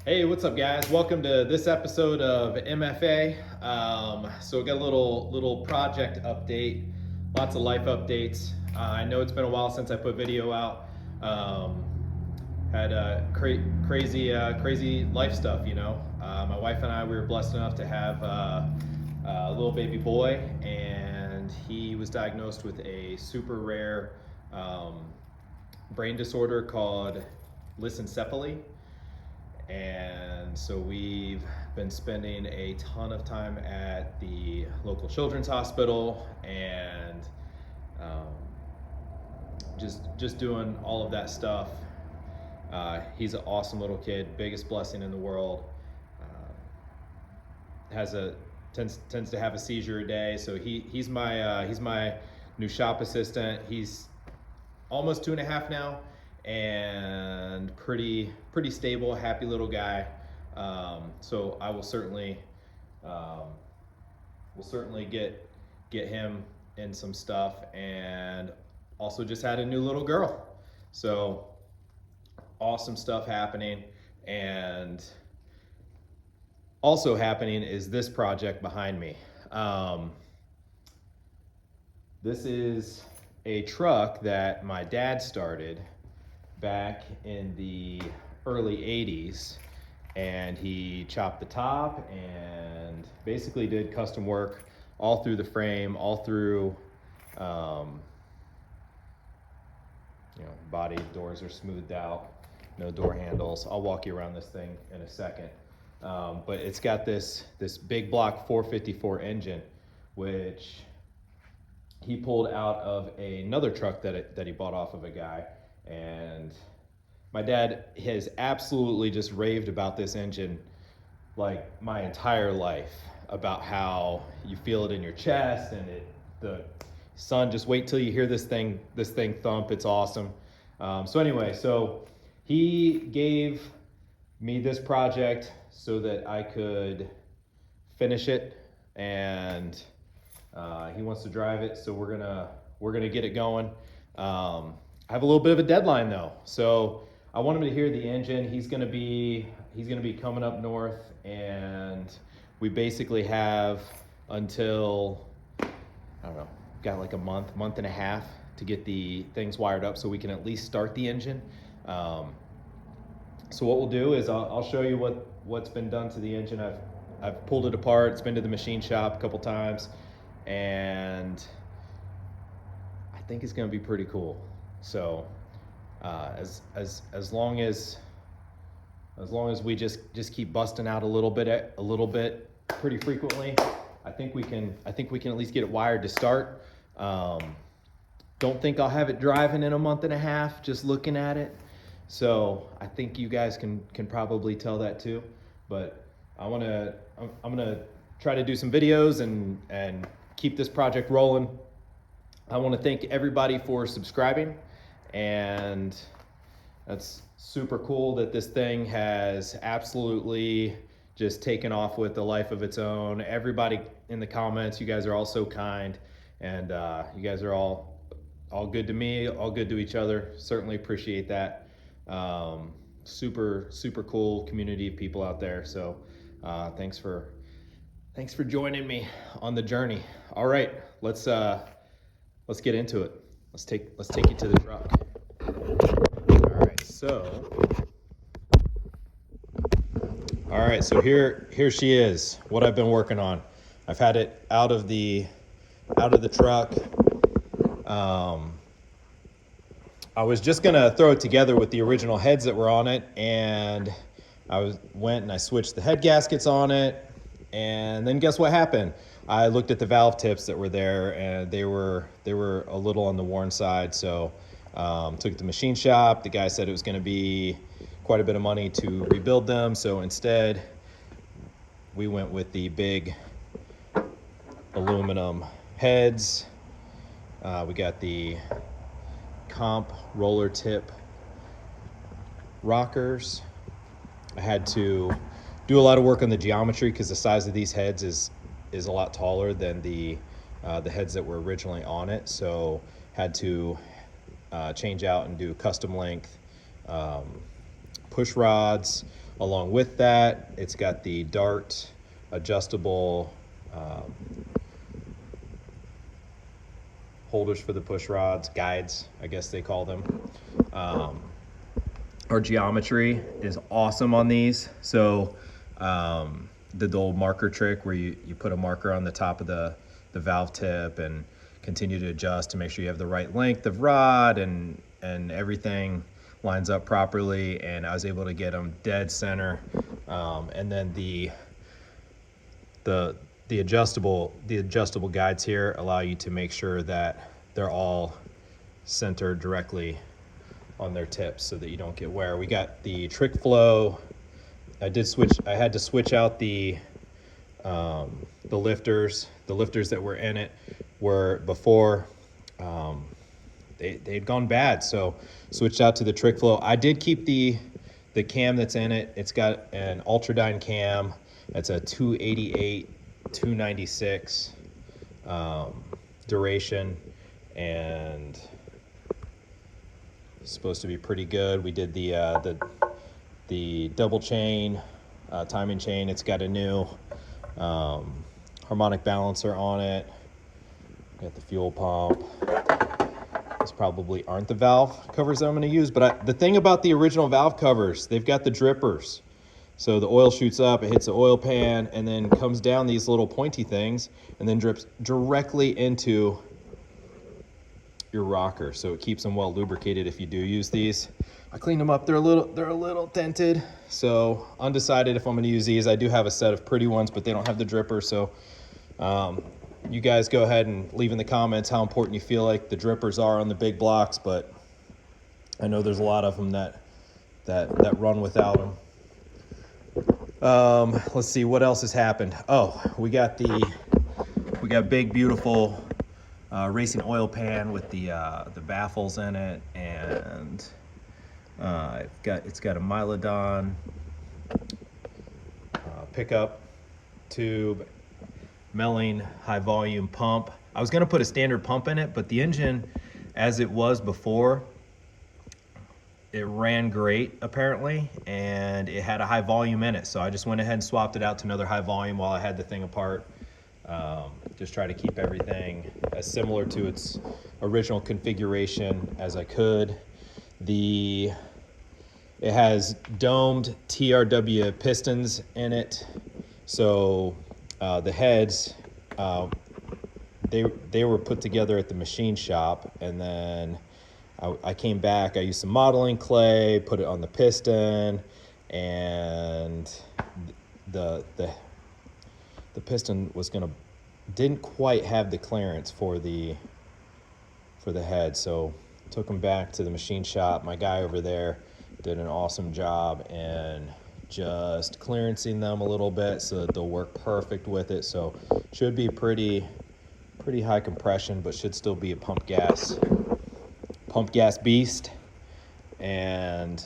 Hey, what's up, guys? Welcome to this episode of MFA. So we got a little project update, lots of life updates. I know it's been a while since I put video out. Had crazy life stuff, you know. My wife and I, we were blessed enough to have a little baby boy, and he was diagnosed with a super rare brain disorder called lissencephaly. And so we've been spending a ton of time at the local children's hospital and just doing all of that stuff. He's an awesome little kid, biggest blessing in the world. Tends to have a seizure a day, so he's my new shop assistant. He's almost 2.5 now, and pretty stable, happy little guy. So I will certainly get him in some stuff, and also just had a new little girl. So awesome stuff happening. And also happening is this project behind me. This is a truck that my dad started back in the early 80s, and he chopped the top and basically did custom work all through the frame, all through body. Doors are smoothed out, no door handles. I'll walk you around this thing in a second. But it's got this big block 454 engine, which he pulled out of another truck that he bought off of a guy. And my dad has absolutely just raved about this engine like my entire life, about how you feel it in your chest, and the son, just wait till you hear this thing thump. It's awesome. So he gave me this project so that I could finish it, and he wants to drive it, so we're gonna get it going. I have a little bit of a deadline though, so I want him to hear the engine. He's gonna be coming up north, and we basically have until, I don't know, got like a month and a half to get the things wired up so we can at least start the engine. So what we'll do is I'll show you what's been done to the engine. I've pulled it apart. It's been to the machine shop a couple times, and I think it's gonna be pretty cool. So as long as we just keep busting out a little bit pretty frequently, I think we can at least get it wired to start. Don't think I'll have it driving in a month and a half just looking at it. So I think you guys can probably tell that too. But I'm gonna try to do some videos and keep this project rolling. I want to thank everybody for subscribing, and that's super cool that this thing has absolutely just taken off with a life of its own. Everybody in the comments, you guys are all so kind, and you guys are all good to me, all good to each other. Certainly appreciate that. Super cool community of people out there. So thanks for joining me on the journey. All right, let's get into it. Let's take you to the truck. All right, so here she is, what I've been working on. I've had it out of the truck. I was just gonna throw it together with the original heads that were on it, and went and I switched the head gaskets on it, and then guess what happened? I looked at the valve tips that were there, and they were a little on the worn side. So took it to the machine shop. The guy said it was going to be quite a bit of money to rebuild them. So instead, we went with the big aluminum heads. We got the comp roller tip rockers. I had to do a lot of work on the geometry because the size of these heads is a lot taller than the heads that were originally on it. So had to change out and do custom length push rods, Along with that, it's got the Dart adjustable holders for the push rods, guides, I guess they call them. Our geometry is awesome on these. So the old marker trick where you put a marker on the top of the valve tip and continue to adjust to make sure you have the right length of rod and everything lines up properly, and I was able to get them dead center. And then the adjustable guides here allow you to make sure that they're all centered directly on their tips so that you don't get wear. We got the trick flow. I had to switch out the lifters. The lifters that were in it were before they'd gone bad, so switched out to the trick flow. I did keep the cam that's in it. It's got an Ultra-dyne cam. It's a 288, 296 duration, and it's supposed to be pretty good. We did the double chain, timing chain. It's got a new harmonic balancer on it. Got the fuel pump. These probably aren't the valve covers that I'm going to use, but the thing about the original valve covers, they've got the drippers. So the oil shoots up, it hits the oil pan, and then comes down these little pointy things, and then drips directly into your rocker. So it keeps them well lubricated if you do use these. I cleaned them up. They're a little dented, so undecided if I'm going to use these. I do have a set of pretty ones, but they don't have the dripper. So you guys go ahead and leave in the comments how important you feel like the drippers are on the big blocks, but I know there's a lot of them that run without them. Let's see what else has happened. Oh, we got big beautiful racing oil pan with the baffles in it, and it's got a Mylodon pickup tube, Melling high volume pump. I was going to put a standard pump in it, but the engine as it was before, it ran great apparently, and it had a high volume in it, so I just went ahead and swapped it out to another high volume while I had the thing apart. Just try to keep everything as similar to its original configuration as I could. It has domed TRW pistons in it, so the heads, they were put together at the machine shop, and then I came back, I used some modeling clay, put it on the piston, and the piston didn't quite have the clearance for the head, so took them back to the machine shop. My guy over there did an awesome job and just clearancing them a little bit so that they'll work perfect with it. So should be pretty high compression, but should still be a pump gas beast. And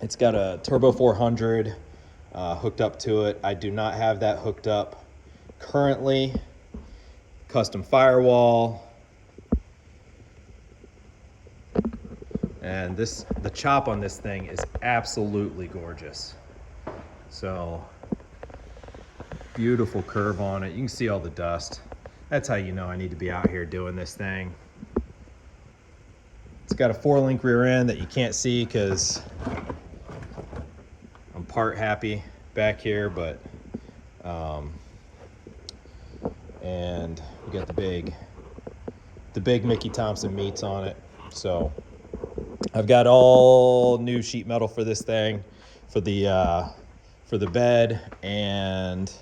it's got a turbo 400 hooked up to it. I do not have that hooked up currently. Custom firewall. And the chop on this thing is absolutely gorgeous. So beautiful curve on it. You can see all the dust. That's how you know I need to be out here doing this thing. It's got a 4-link rear end that you can't see because I'm part happy back here, but and we got the big Mickey Thompson meats on it. So I've got all new sheet metal for this thing, for the bed, and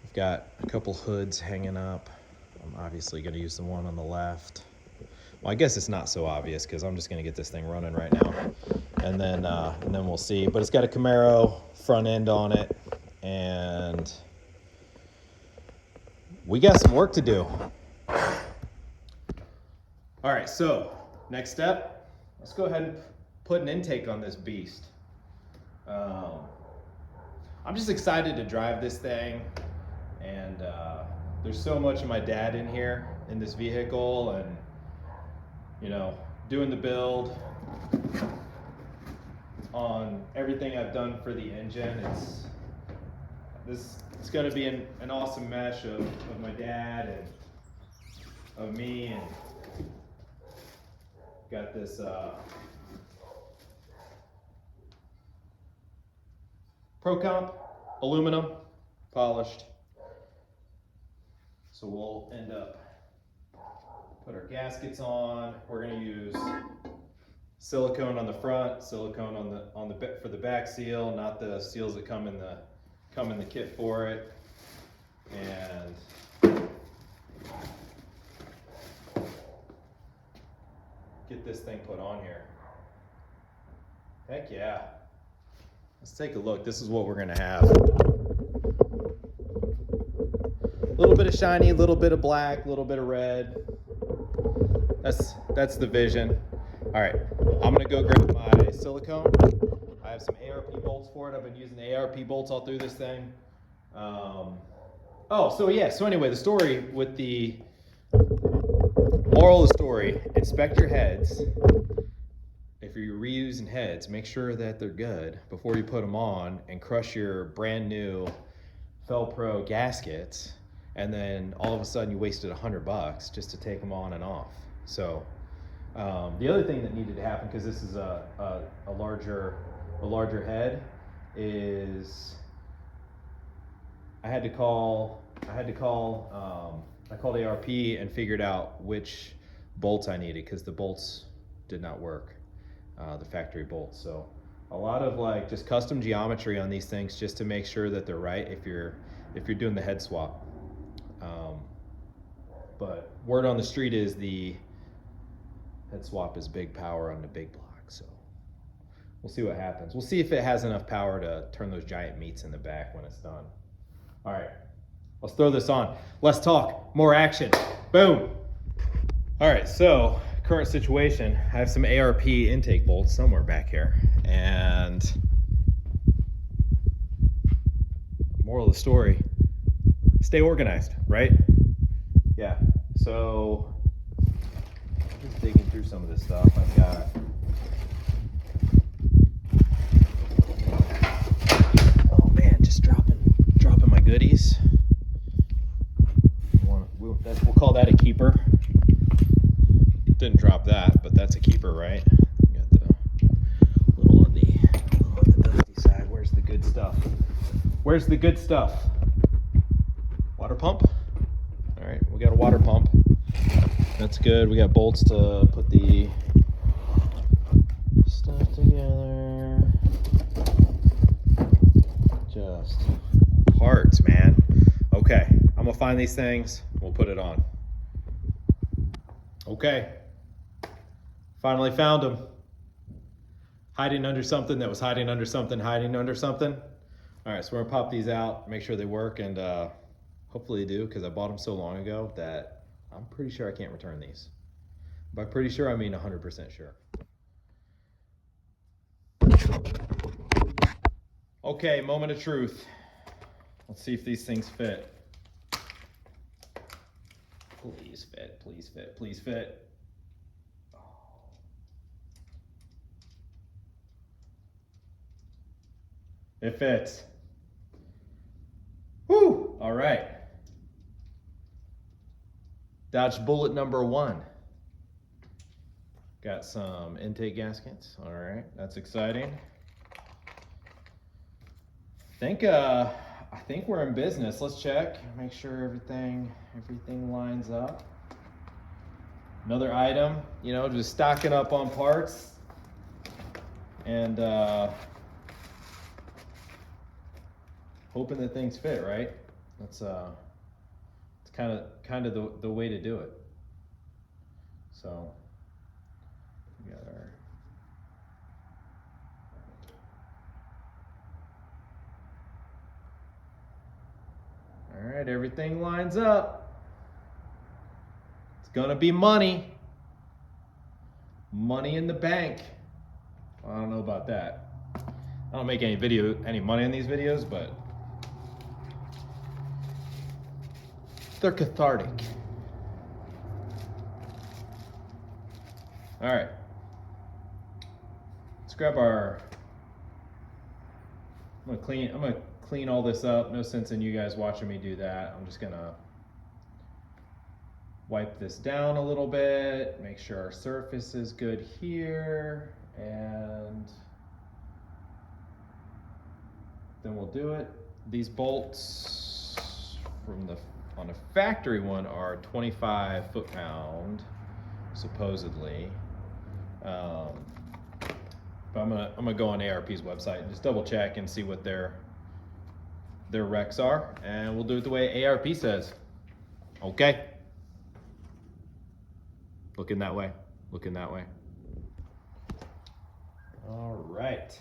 I've got a couple hoods hanging up. I'm obviously going to use the one on the left. Well, I guess it's not so obvious because I'm just going to get this thing running right now, and then we'll see. But it's got a Camaro front end on it, and we got some work to do. All right, so next step, let's go ahead and put an intake on this beast. I'm just excited to drive this thing, and there's so much of my dad in here in this vehicle, and you know, doing the build on everything I've done for the engine. It's going to be an awesome mesh of my dad and of me, and got this Pro Comp aluminum polished. So we'll end up put our gaskets on. We're going to use silicone on the front, silicone on the bit for the back seal, not the seals that come in the kit for it. And get this thing put on here. Heck yeah. Let's take a look. This is what we're gonna have. A little bit of shiny, a little bit of black, a little bit of red. That's the vision. All right, I'm gonna go grab my silicone. I have some ARP bolts for it. I've been using the ARP bolts all through this thing. So anyway, the story with the moral of the story, inspect your heads. If you're reusing heads, make sure that they're good before you put them on, and crush your brand new Felpro gaskets, and then all of a sudden you wasted $100 just to take them on and off. So the other thing that needed to happen, because this is a larger head, is I called ARP and figured out which bolts I needed, because the bolts did not work, the factory bolts. So a lot of like just custom geometry on these things just to make sure that they're right if you're doing the head swap. But word on the street is the head swap is big power on the big block, so we'll see what happens. We'll see if it has enough power to turn those giant meats in the back when it's done. All right, let's throw this on. Let's talk, more action, boom. All right, so current situation, I have some ARP intake bolts somewhere back here, and moral of the story, stay organized, right? Yeah, so just digging through some of this stuff. I've got just dropping my goodies. We'll call that a keeper. Didn't drop that, but that's a keeper, right? We got the little on the dusty side. Where's the good stuff? Where's the good stuff? Water pump. All right, we got a water pump. That's good. We got bolts to put the stuff together. Just parts, man. Okay, I'm gonna find these things. We'll put it on. Okay, finally found them. Hiding under something that was hiding under something, hiding under something. All right, so we're gonna pop these out, make sure they work, and hopefully they do, because I bought them so long ago that I'm pretty sure I can't return these. By pretty sure, I mean 100% sure. Okay, moment of truth. Let's see if these things fit. Please fit, please fit, please fit. Oh. It fits. Whew, all right. Dodged bullet number 1. Got some intake gaskets. All right, that's exciting. I think we're in business. Let's check, make sure everything lines up. Another item, just stocking up on parts, and hoping that things fit, right? That's it's kind of the way to do it. So we got our all right, everything lines up. It's gonna be money. Money in the bank. Well, I don't know about that. I don't make any money in these videos, but they're cathartic. All right. Let's grab our I'm gonna clean all this up. No sense in you guys watching me do that. I'm just gonna wipe this down a little bit, make sure our surface is good here, and then we'll do it. These bolts on a factory one are 25 foot-pound, supposedly. But I'm gonna go on ARP's website and just double check and see what their recs are, and we'll do it the way ARP says. Okay. Looking that way. Looking that way. All right.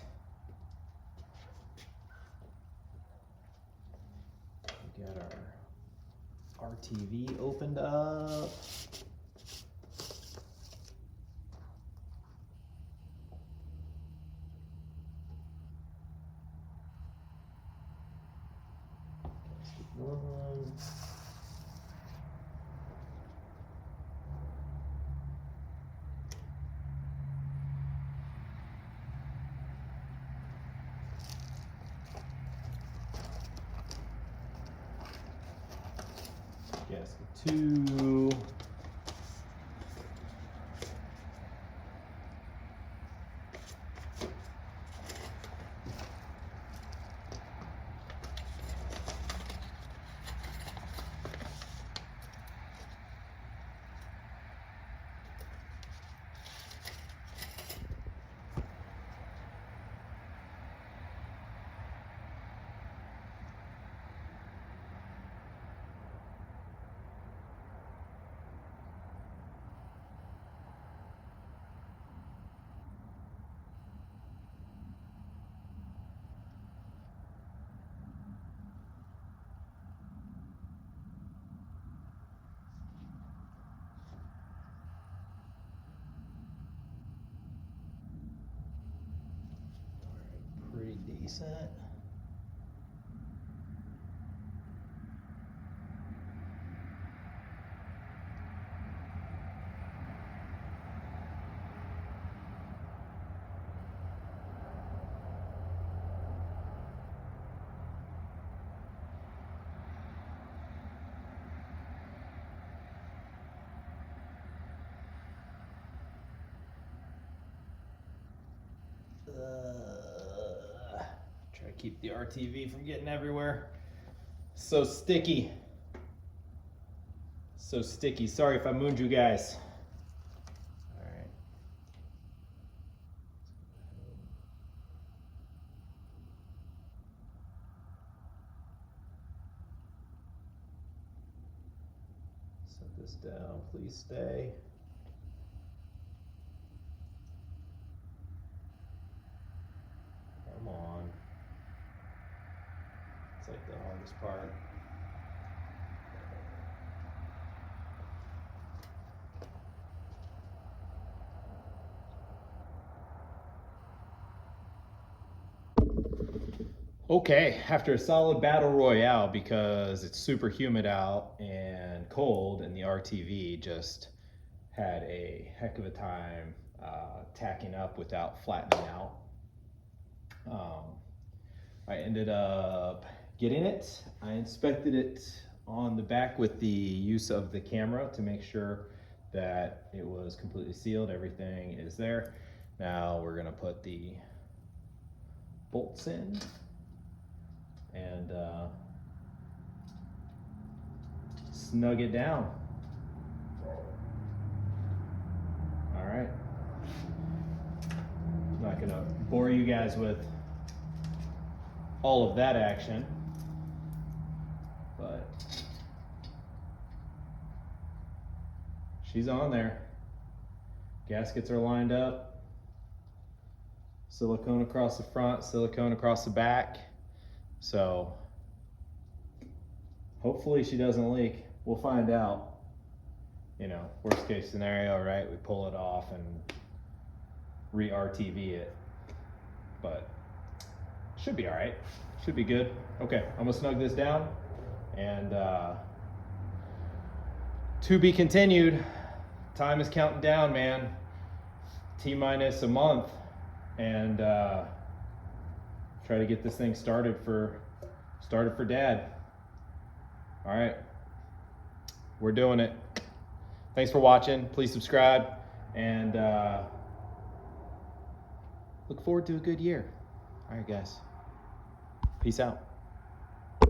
We got our RTV opened up. Gasket 2. Pretty decent. Try to keep the RTV from getting everywhere. So sticky. So sticky. Sorry if I mooned you guys. All right. Set this down. Please stay. Come on. It's like the hardest part. Okay, after a solid battle royale, because it's super humid out and cold, and the RTV just had a heck of a time tacking up without flattening out. I ended up getting it. I inspected it on the back with the use of the camera to make sure that it was completely sealed. Everything is there. Now we're gonna put the bolts in and snug it down. All right. I'm not gonna bore you guys with all of that action, but she's on there. Gaskets are lined up. Silicone across the front, silicone across the back. So hopefully she doesn't leak. We'll find out. You know, worst case scenario, right? We pull it off and re-RTV it. But should be all right. Should be good. Okay, I'm gonna snug this down, and to be continued. Time is counting down, man. T-minus a month, and try to get this thing started for Dad. All right, we're doing it. Thanks for watching. Please subscribe, and look forward to a good year. All right, guys. Peace out.